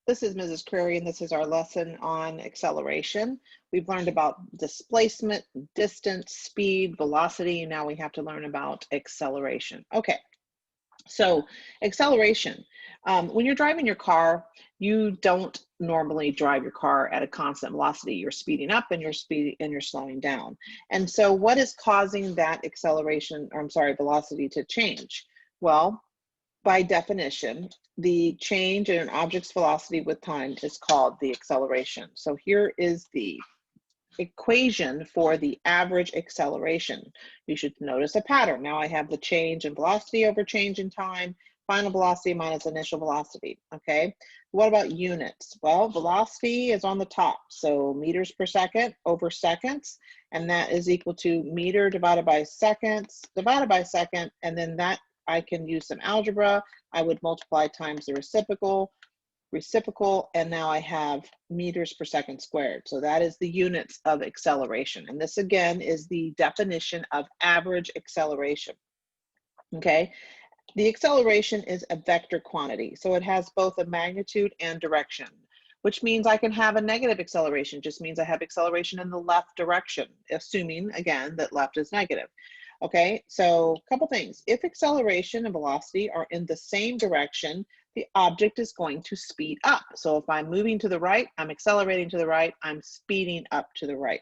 This is Mrs. Curry, and this is our lesson on acceleration. We've learned about displacement, distance, speed, velocity, and now we have to learn about acceleration. Okay, so acceleration. When you're driving your car, you don't normally drive your car at a constant velocity. You're speeding up and you're slowing down. And so what is causing that acceleration, or I'm sorry, velocity to change? Well, by definition, the change in an object's velocity with time is called the acceleration. So here is the equation for the average acceleration. You should notice a pattern. Now I have the change in velocity over change in time, final velocity minus initial velocity, okay? What about units? Well, velocity is on the top, so meters per second over seconds, and that is equal to meter divided by seconds, and then that I can use some algebra. I would multiply times the reciprocal, and now I have meters per second squared. So that is the units of acceleration. And this again is the definition of average acceleration, okay? The acceleration is a vector quantity. So it has both a magnitude and direction, which means I can have a negative acceleration, just means I have acceleration in the left direction, assuming again that left is negative. Okay, so a couple things. If acceleration and velocity are in the same direction, the object is going to speed up. So if I'm moving to the right, I'm accelerating to the right, I'm speeding up to the right.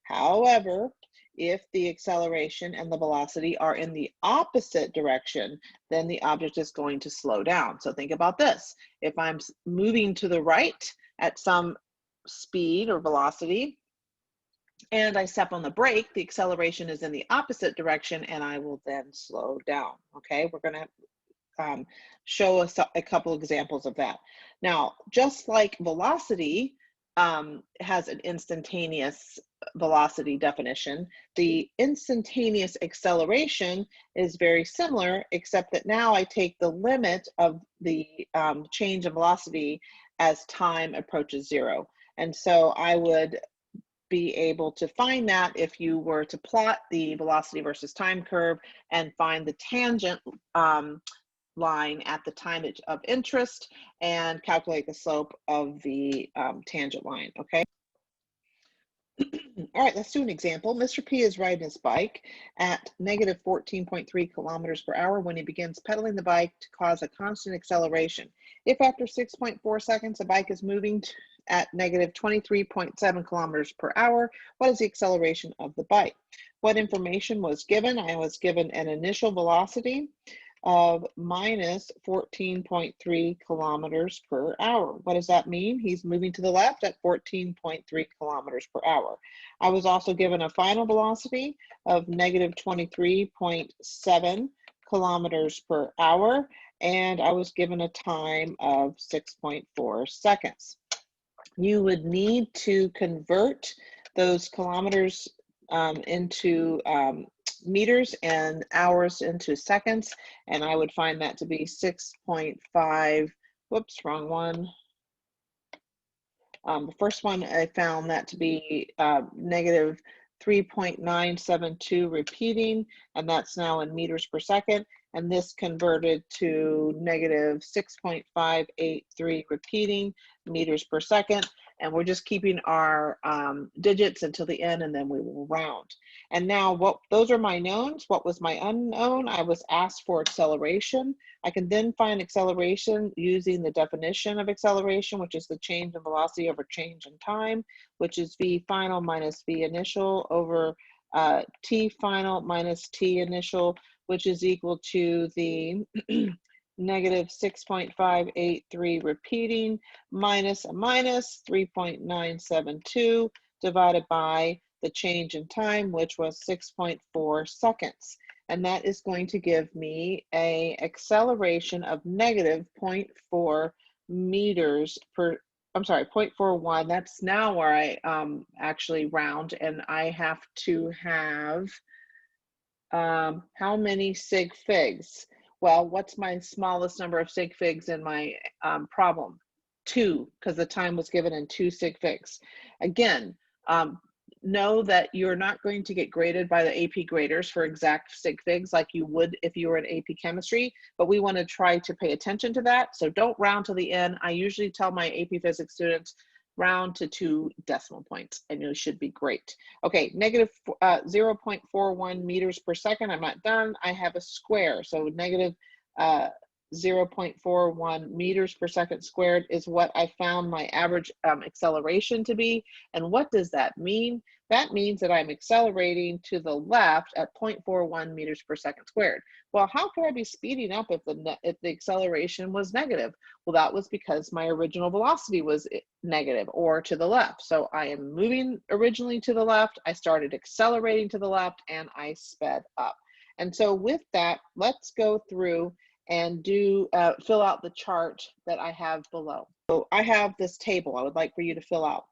However, if the acceleration and the velocity are in the opposite direction, then the object is going to slow down. So think about this. If I'm moving to the right at some speed or velocity, and I step on the brake, the acceleration is in the opposite direction, and I will then slow down. Okay, we're going to show us a couple examples of that. Now, just like velocity has an instantaneous velocity definition, the instantaneous acceleration is very similar, except that now I take the limit of the change in velocity as time approaches zero. And so I would be able to find that if you were to plot the velocity versus time curve and find the tangent line at the time of interest and calculate the slope of the tangent line, okay? All right, let's do an example. Mr. P is riding his bike at negative 14.3 kilometers per hour when he begins pedaling the bike to cause a constant acceleration. If after 6.4 seconds, the bike is moving at negative 23.7 kilometers per hour, what is the acceleration of the bike? What information was given? I was given an initial velocity of minus 14.3 kilometers per hour. What does that mean? He's moving to the left at 14.3 kilometers per hour. I was also given a final velocity of negative 23.7 kilometers per hour, and I was given a time of 6.4 seconds. You would need to convert those kilometers into meters and hours into seconds, and I would find that to be 6.5, whoops, wrong one. The first one, I found that to be negative 3.972 repeating, and that's now in meters per second, and this converted to negative 6.583 repeating meters per second, and we're just keeping our digits until the end, and then we will round. And now those are my knowns. What was my unknown? I was asked for acceleration. I can then find acceleration using the definition of acceleration, which is the change in velocity over change in time, which is v final minus v initial over t final minus t initial, which is equal to the negative 6.583 repeating minus a minus 3.972 divided by the change in time, which was 6.4 seconds. And that is going to give me an acceleration of negative 0.4 meters per, I'm sorry, 0.41. That's now where I actually round, and I have to have how many sig figs? Well, what's my smallest number of sig figs in my problem? 2, because the time was given in 2 sig figs. Again, know that you're not going to get graded by the AP graders for exact sig figs like you would if you were in AP chemistry, but we want to try to pay attention to that. So don't round to the end. I usually tell my AP physics students, round to 2 decimal points and you should be great. Okay, negative 0.41 meters per second. I'm not done. I have a square. So negative 0.41 meters per second squared is what I found my average acceleration to be. And what does that mean? That means that I'm accelerating to the left at 0.41 meters per second squared. Well, how could I be speeding up if the acceleration was negative? Well, that was because my original velocity was negative or to the left. So I am moving originally to the left, I started accelerating to the left, and I sped up. And so with that, let's go through and do fill out the chart that I have below. So I have this table I would like for you to fill out.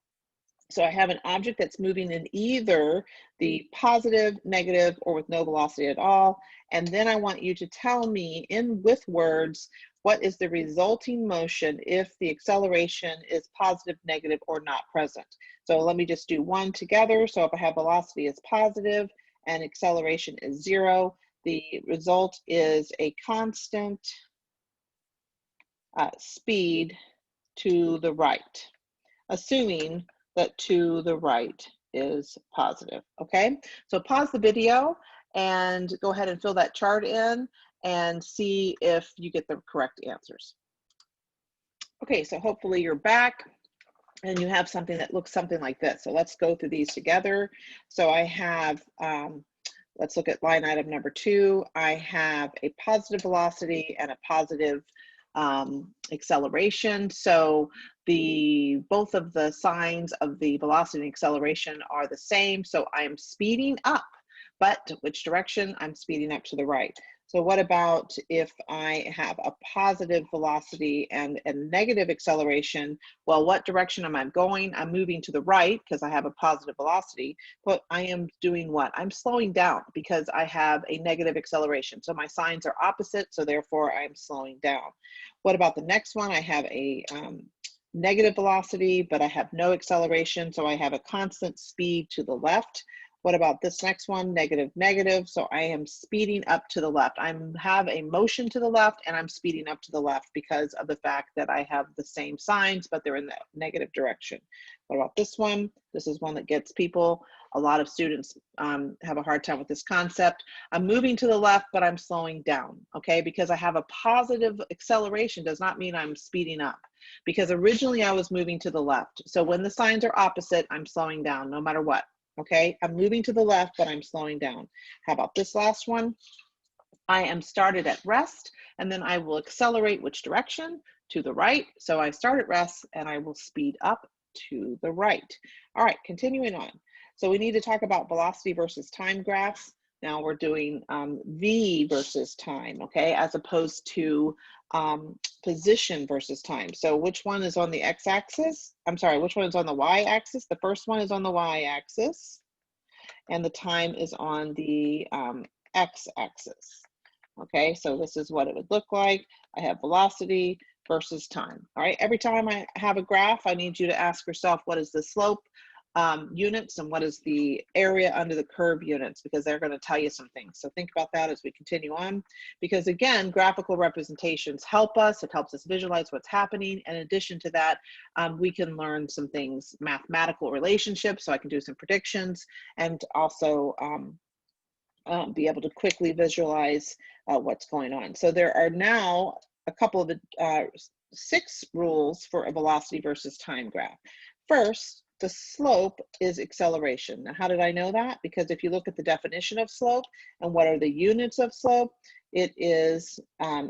So I have an object that's moving in either the positive, negative, or with no velocity at all. And then I want you to tell me with words, what is the resulting motion if the acceleration is positive, negative, or not present? So let me just do one together. So if I have velocity is positive and acceleration is 0, the result is a constant speed to the right, assuming that to the right is positive, okay? So pause the video and go ahead and fill that chart in and see if you get the correct answers. Okay, so hopefully you're back and you have something that looks something like this. So let's go through these together. So I have, let's look at line item number 2. I have a positive velocity and a positive acceleration. So both of the signs of the velocity and acceleration are the same. So I'm speeding up, but which direction? I'm speeding up to the right. So what about if I have a positive velocity and a negative acceleration? Well, what direction am I going? I'm moving to the right because I have a positive velocity, but I am doing what? I'm slowing down because I have a negative acceleration. So my signs are opposite, so therefore I'm slowing down. What about the next one? I have a negative velocity, but I have no acceleration, so I have a constant speed to the left. What about this next one? Negative, negative. So I am speeding up to the left. I have a motion to the left and I'm speeding up to the left because of the fact that I have the same signs, but they're in the negative direction. What about this one? This is one that gets people. A lot of students have a hard time with this concept. I'm moving to the left, but I'm slowing down, okay? Because I have a positive acceleration does not mean I'm speeding up, because originally I was moving to the left. So when the signs are opposite, I'm slowing down no matter what. Okay, I'm moving to the left, but I'm slowing down. How about this last one? I am started at rest, and then I will accelerate which direction? To the right. So I start at rest, and I will speed up to the right. All right, continuing on. So we need to talk about velocity versus time graphs. Now we're doing V versus time, okay, as opposed to position versus time. So which one is on the x-axis? I'm sorry, which one is on the y-axis? The first one is on the y-axis, and the time is on the x-axis. Okay, so this is what it would look like. I have velocity versus time. All right, every time I have a graph, I need you to ask yourself, what is the slope units and what is the area under the curve units, because they're going to tell you some things. So think about that as we continue on, because again, graphical representations help us. It helps us visualize what's happening. In addition to that, we can learn some things, mathematical relationships, so I can do some predictions, and also be able to quickly visualize what's going on. So there are now a couple of 6 rules for a velocity versus time graph. First, the slope is acceleration. Now, how did I know that? Because if you look at the definition of slope and what are the units of slope, it is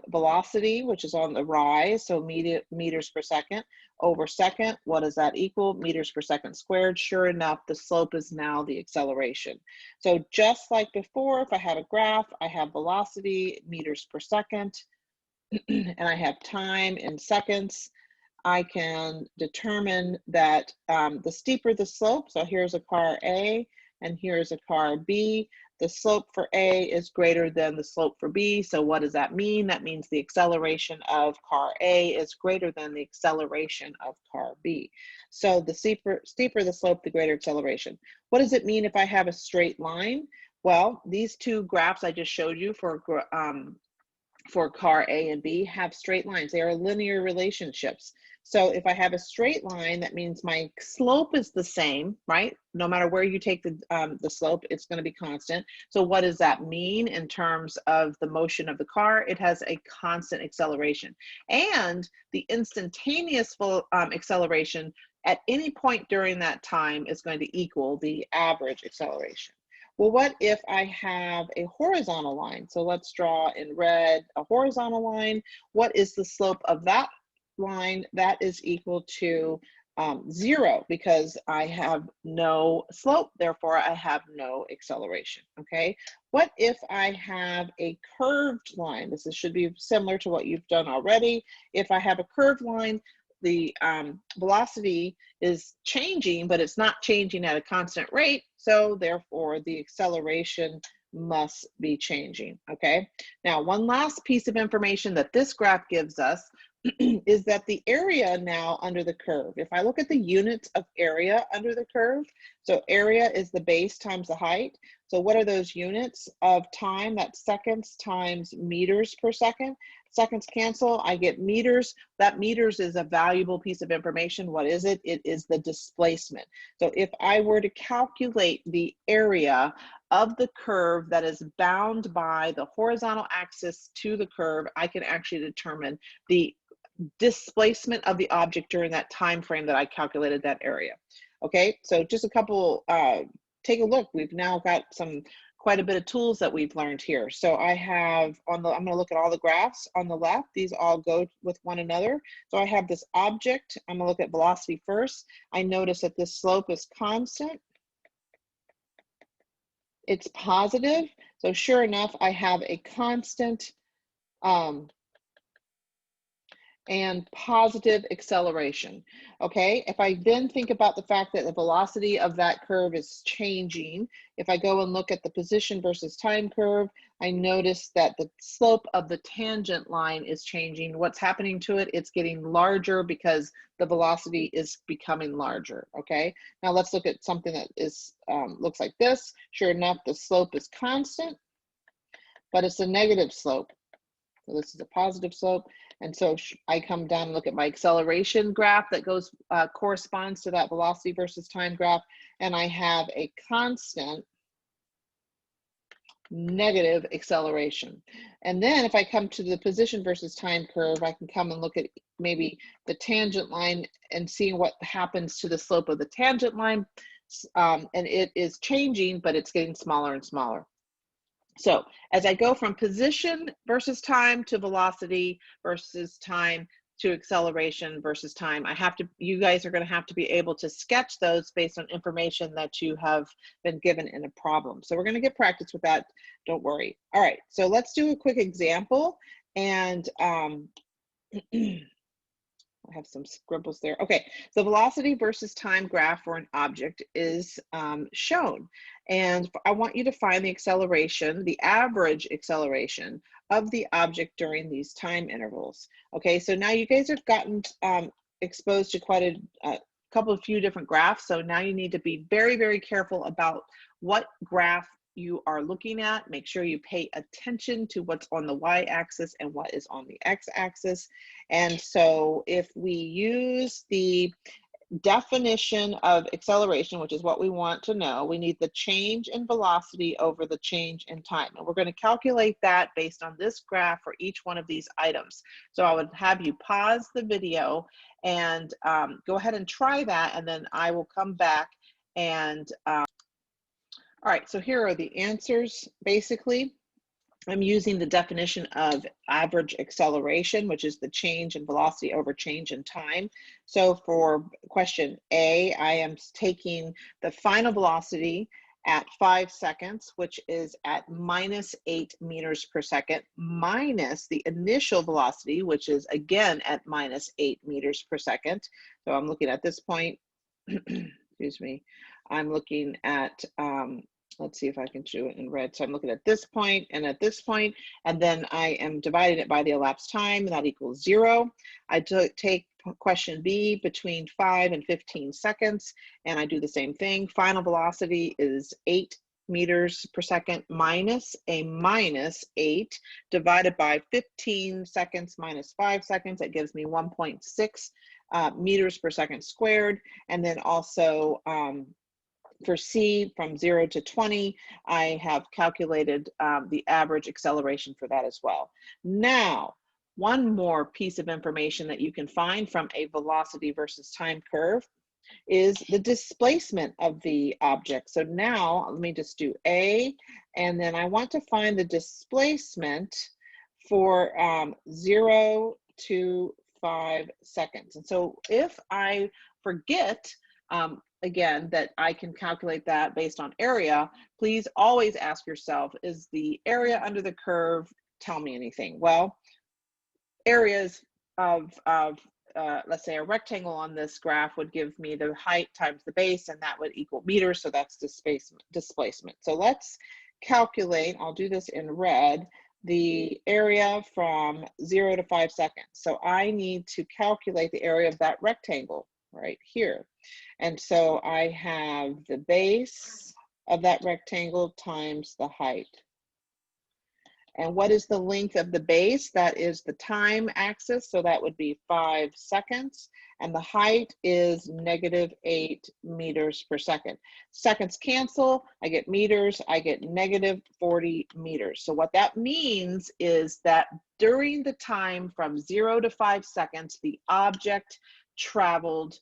velocity, which is on the rise, so meters per second, over second. What does that equal? Meters per second squared. Sure enough, the slope is now the acceleration. So just like before, if I had a graph, I have velocity, meters per second, and I have time in seconds. I can determine that the steeper the slope, so here's a car A and here's a car B, the slope for A is greater than the slope for B. So what does that mean? That means the acceleration of car A is greater than the acceleration of car B. So the steeper the slope, the greater acceleration. What does it mean if I have a straight line? Well, these two graphs I just showed you for car A and B have straight lines. They are linear relationships. So if I have a straight line, that means my slope is the same, right? No matter where you take the slope, it's going to be constant. So what does that mean in terms of the motion of the car? It has a constant acceleration. And the instantaneous acceleration at any point during that time is going to equal the average acceleration. Well, what if I have a horizontal line? So let's draw in red a horizontal line. What is the slope of that line? That is equal to 0 because I have no slope, therefore I have no acceleration, okay? What if I have a curved line? This should be similar to what you've done already. If I have a curved line, the velocity is changing, but it's not changing at a constant rate. So therefore the acceleration must be changing, okay? Now, one last piece of information that this graph gives us is that the area now under the curve, if I look at the units of area under the curve, so area is the base times the height. So what are those units of time? That's seconds times meters per second. Seconds cancel, I get meters. That meters is a valuable piece of information. What is it? It is the displacement. So if I were to calculate the area of the curve that is bound by the horizontal axis to the curve, I can actually determine the displacement of the object during that time frame that I calculated that area. Okay, so just a couple, take a look. We've now got quite a bit of tools that we've learned here. So I have I'm going to look at all the graphs on the left. These all go with one another. So I have this object. I'm going to look at velocity first. I notice that this slope is constant. It's positive. So sure enough, I have a constant and positive acceleration. Okay, if I then think about the fact that the velocity of that curve is changing, if I go and look at the position versus time curve, I notice that the slope of the tangent line is changing. What's happening to it? It's getting larger because the velocity is becoming larger. Okay, now let's look at something that is looks like this. Sure enough, the slope is constant, but it's a negative slope. So this is a positive slope. And so I come down and look at my acceleration graph that corresponds to that velocity versus time graph. And I have a constant negative acceleration. And then if I come to the position versus time curve, I can come and look at maybe the tangent line and see what happens to the slope of the tangent line. And it is changing, but it's getting smaller and smaller. So as I go from position versus time to velocity versus time to acceleration versus time, you guys are going to have to be able to sketch those based on information that you have been given in a problem. So we're going to get practice with that. Don't worry. All right, so let's do a quick example. And I have some scribbles there. Okay, so velocity versus time graph for an object is shown. And I want you to find the acceleration, the average acceleration of the object during these time intervals. Okay, so now you guys have gotten exposed to quite a few different graphs. So now you need to be very, very careful about what graph you are looking at. Make sure you pay attention to what's on the y-axis and what is on the x-axis. And so if we use the definition of acceleration, which is what we want to know, we need the change in velocity over the change in time. And we're going to calculate that based on this graph for each one of these items. So I would have you pause the video and go ahead and try that, and then I will come back and all right, so here are the answers. Basically, I'm using the definition of average acceleration, which is the change in velocity over change in time. So for question A, I am taking the final velocity at 5 seconds, which is at -8 meters per second, minus the initial velocity, which is again at -8 meters per second. So I'm looking at this point, excuse me, I'm looking at Let's see if I can do it in red. So I'm looking at this point and at this point, and then I am dividing it by the elapsed time, and that equals 0. I take question B between 5 and 15 seconds, and I do the same thing. Final velocity is 8 meters per second minus a minus 8 divided by 15 seconds minus 5 seconds. That gives me 1.6 meters per second squared. And then also, for C, from 0 to 20, I have calculated the average acceleration for that as well. Now, one more piece of information that you can find from a velocity versus time curve is the displacement of the object. So now let me just do A, and then I want to find the displacement for 0 to 5 seconds. And so if I forget, again, that I can calculate that based on area, please always ask yourself, is the area under the curve tell me anything? Well, areas of let's say a rectangle on this graph would give me the height times the base, and that would equal meters, so that's displacement. So let's calculate, I'll do this in red, the area from 0 to 5 seconds. So I need to calculate the area of that rectangle right here. And so I have the base of that rectangle times the height. And what is the length of the base? That is the time axis, so that would be 5 seconds. And the height is -8 meters per second. Seconds cancel, I get meters, I get -40 meters. So what that means is that during the time from 0 to 5 seconds, the object traveled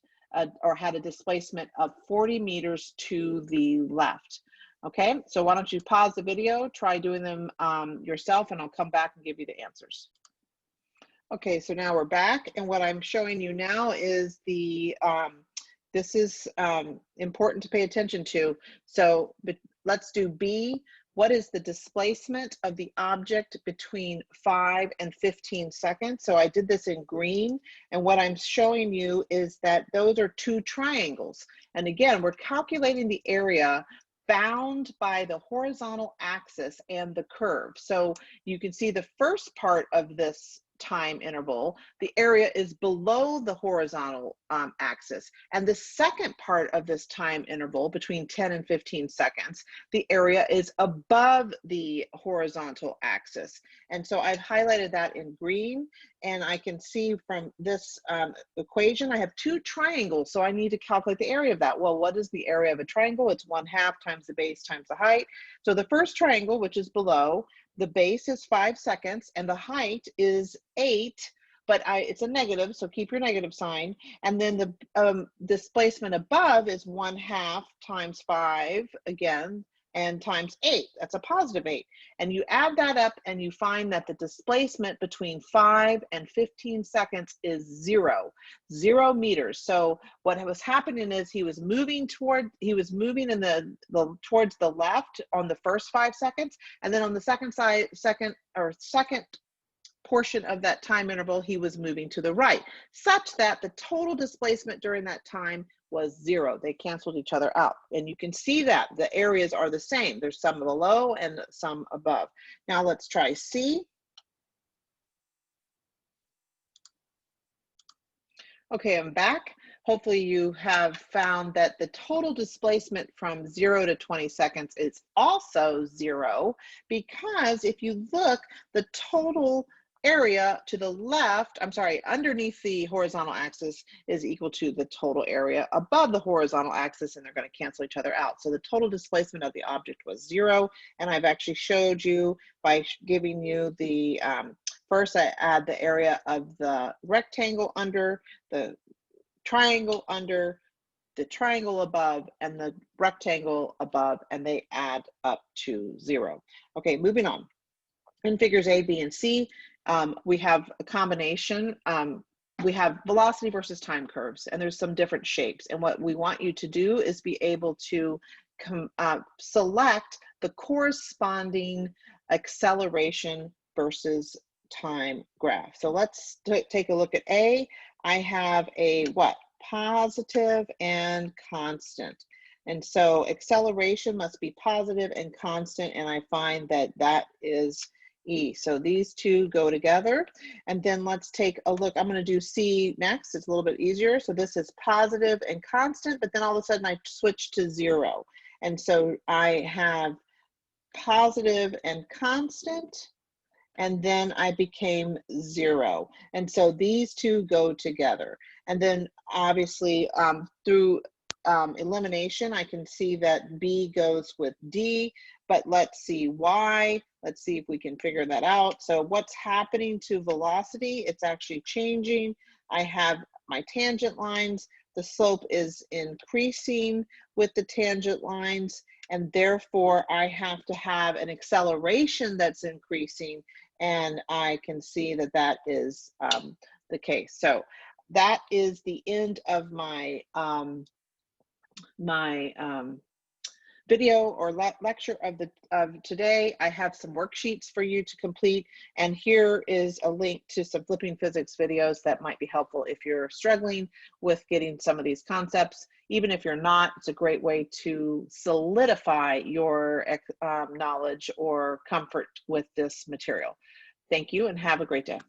or had a displacement of 40 meters to the left. Okay, so why don't you pause the video, try doing them yourself, and I'll come back and give you the answers. Okay, so now we're back, and what I'm showing you now is the, this is important to pay attention to. So let's do B. What is the displacement of the object between 5 and 15 seconds? So I did this in green, and what I'm showing you is that those are two triangles. And again, we're calculating the area bound by the horizontal axis and the curve. So you can see the first part of this time interval, the area is below the horizontal axis. And the second part of this time interval, between 10 and 15 seconds, the area is above the horizontal axis. And so I've highlighted that in green, and I can see from this equation, I have two triangles, so I need to calculate the area of that. Well, what is the area of a triangle? It's 1/2 times the base times the height. So the first triangle, which is below, the base is 5 seconds and the height is 8, but it's a negative, so keep your negative sign. And then the displacement above is 1/2 times 5, again, and times 8, that's a +8. And you add that up and you find that the displacement between 5 and 15 seconds is 0 meters. So what was happening is he was moving in the towards the left on the first 5 seconds, and then on the second portion of that time interval, he was moving to the right, such that the total displacement during that time was 0. They canceled each other out. And you can see that the areas are the same. There's some below and some above. Now let's try C. Okay, I'm back. Hopefully you have found that the total displacement from 0 to 20 seconds is also 0, because if you look, the total area to the left, underneath the horizontal axis is equal to the total area above the horizontal axis, and they're going to cancel each other out. So the total displacement of the object was 0, and I've actually showed you by giving you the, first I add the area of the rectangle under, the triangle under, the triangle above, and the rectangle above, and they add up to 0. Okay, moving on. In figures A, B, and C, we have a combination. We have velocity versus time curves, and there's some different shapes. And what we want you to do is be able to select the corresponding acceleration versus time graph. So let's take a look at A. I have a what? Positive and constant. And so acceleration must be positive and constant, and I find that that is E. So these two go together. And then let's take a look. I'm going to do C next. It's a little bit easier. So this is positive and constant, but then all of a sudden I switch to 0. And so I have positive and constant, and then I became 0. And so these two go together. And then obviously through elimination, I can see that B goes with D, but let's see why. Let's see if we can figure that out. So what's happening to velocity? It's actually changing. I have my tangent lines. The slope is increasing with the tangent lines, and therefore I have to have an acceleration that's increasing, and I can see that that is the case. So that is the end of my video or lecture of today. I have some worksheets for you to complete, and here is a link to some flipping physics videos that might be helpful if you're struggling with getting some of these concepts. Even if you're not, it's a great way to solidify your knowledge or comfort with this material. Thank you and have a great day.